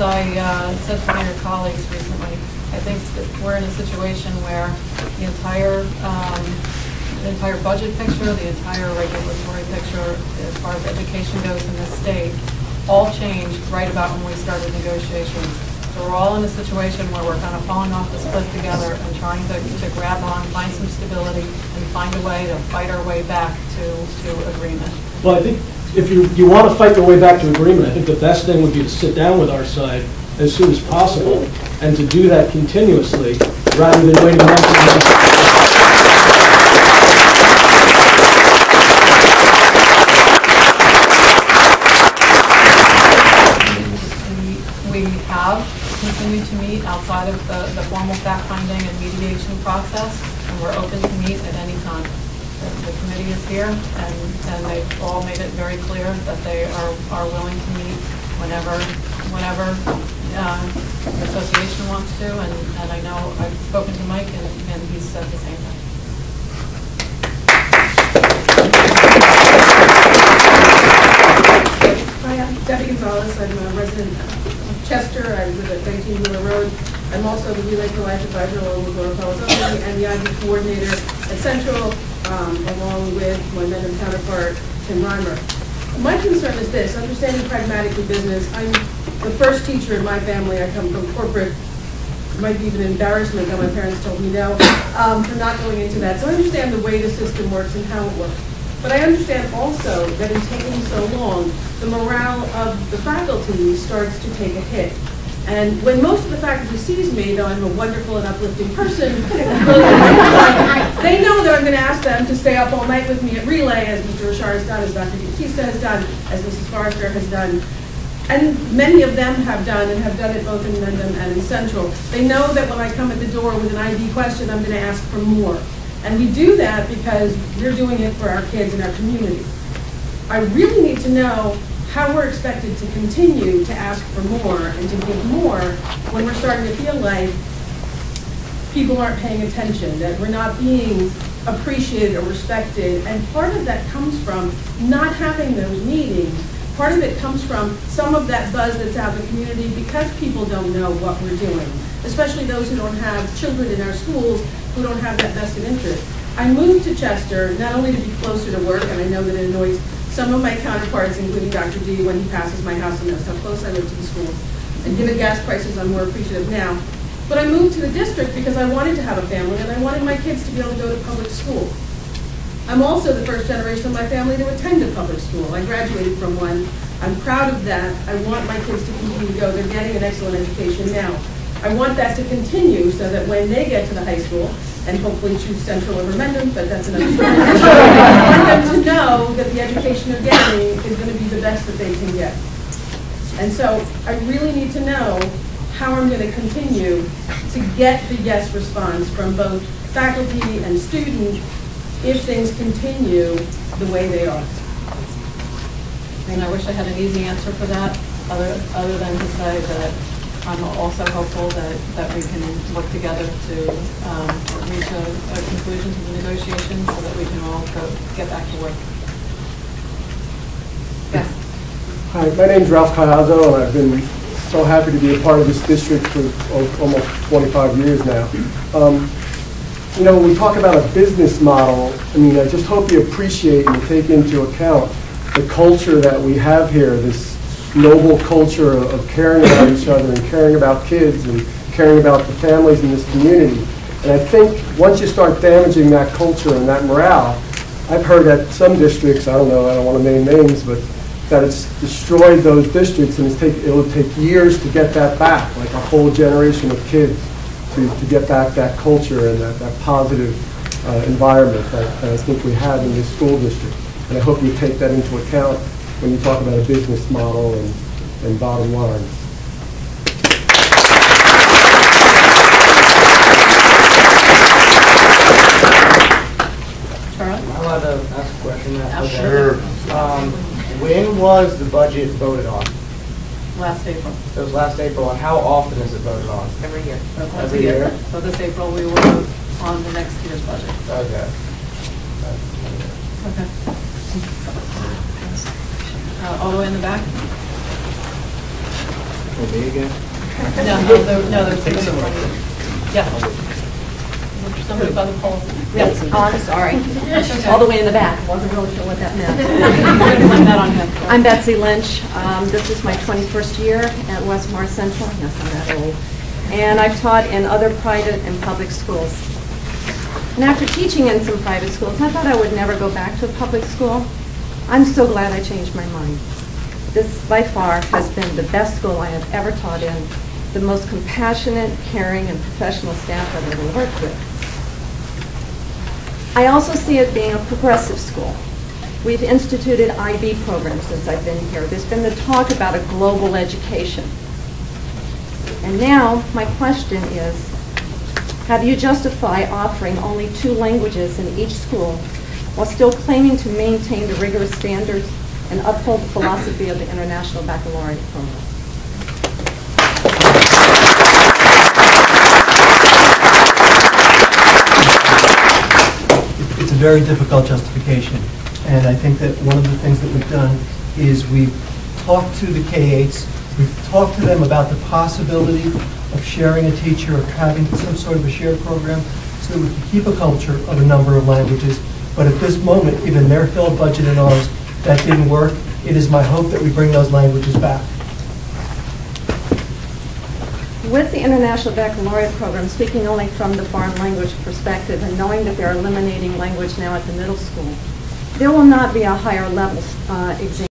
I said to my colleagues recently, I think that we're in a situation where the entire budget picture, the entire regulatory picture, as far as education goes in this state, all changed right about when we started negotiations. So we're all in a situation where we're kind of falling off the cliff together and trying to grab on, find some stability, and find a way to fight our way back to agreement. Well, I think if you want to fight your way back to agreement, I think the best thing would be to sit down with our side as soon as possible and to do that continuously rather than waiting months. We have continued to meet outside of the formal fact-finding and mediation process, and we're open to meet at any time. The committee is here, and they've all made it very clear that they are willing to meet whenever the association wants to, and I know I've spoken to Mike, and he's said the same thing. Hi, I'm Debbie Gonzalez. I'm a resident of Chester. I live at 19 Wheeler Road. I'm also the Relay for Life advisor along with Laura Palazzoni and the IB coordinator at Central, along with my Mendham counterpart, Tim Reimer. My concern is this: understanding pragmatically business. I'm the first teacher in my family. I come from corporate. It might be even embarrassment that my parents told me no for not going into that. So I understand the way the system works and how it works. But I understand also that in taking so long, the morale of the faculty starts to take a hit. And when most of the faculty sees me, though I'm a wonderful and uplifting person, they know that I'm going to ask them to stay up all night with me at Relay, as Mr. Richard has done, as Dr. Batista has done, as Mrs. Forrester has done. And many of them have done, and have done it both in Mendham and in Central. They know that when I come at the door with an ID question, I'm going to ask for more. And we do that because we're doing it for our kids and our community. I really need to know how we're expected to continue to ask for more and to give more when we're starting to feel like people aren't paying attention, that we're not being appreciated or respected. And part of that comes from not having those meetings. Part of it comes from some of that buzz that's out in the community because people don't know what we're doing, especially those who don't have children in our schools who don't have that vested interest. I moved to Chester not only to be closer to work, and I know that it annoys some of my counterparts, including Dr. D, when he passes my house and knows how close I live to the school. And given gas prices, I'm more appreciative now. But I moved to the district because I wanted to have a family and I wanted my kids to be able to go to public school. I'm also the first generation of my family to attend a public school. I graduated from one. I'm proud of that. I want my kids to continue to go. They're getting an excellent education now. I want that to continue so that when they get to the high school, and hopefully choose Central over Mendham, but that's another story. I want them to know that the education they're getting is going to be the best that they can get. And so I really need to know how I'm going to continue to get the yes response from both faculty and students if things continue the way they are. And I wish I had an easy answer for that, other than to say that I'm also hopeful that we can work together to reach a conclusion to the negotiations so that we can all get back to work. Yes. Hi, my name's Ralph Cayazzo, and I've been so happy to be a part of this district for almost 25 years now. You know, when we talk about a business model, I mean, I just hope you appreciate and take into account the culture that we have here, this noble culture of caring about each other and caring about kids and caring about the families in this community. And I think once you start damaging that culture and that morale, I've heard that some districts, I don't know, I don't want to name names, but that it's destroyed those districts and it'll take years to get that back, like a whole generation of kids to get back that culture and that positive environment that I think we have in this school district. And I hope you take that into account when you talk about a business model and bottom line. Charlie? I'm allowed to ask a question now. Sure. When was the budget voted on? Last April. It was last April, and how often is it voted on? Every year. Every year? So this April we will vote on the next year's budget. Okay. Okay. All the way in the back. me again? No, there's somebody in front of you. Yeah. Somebody by the pole. Yes, oh, I'm sorry. All the way in the back. Wasn't really sure what that meant. Blame that on him. I'm Betsy Lynch. This is my 21st year at Westmore Central. Yes, I'm that old. And I've taught in other private and public schools. And after teaching in some private schools, I thought I would never go back to a public school. I'm so glad I changed my mind. This, by far, has been the best school I have ever taught in, the most compassionate, caring, and professional staff I've ever worked with. I also see it being a progressive school. We've instituted IB programs since I've been here. There's been the talk about a global education. And now, my question is, how do you justify offering only 2 languages in each school while still claiming to maintain the rigorous standards and uphold the philosophy of the International Baccalaureate program? It's a very difficult justification, and I think that one of the things that we've done is we've talked to the K-8s, we've talked to them about the possibility of sharing a teacher or having some sort of a shared program so that we can keep a culture of a number of languages. But at this moment, given their filled budget and ours, that didn't work. It is my hope that we bring those languages back. With the International Baccalaureate program, speaking only from the foreign language perspective and knowing that they're eliminating language now at the middle school, there will not be a higher level exam.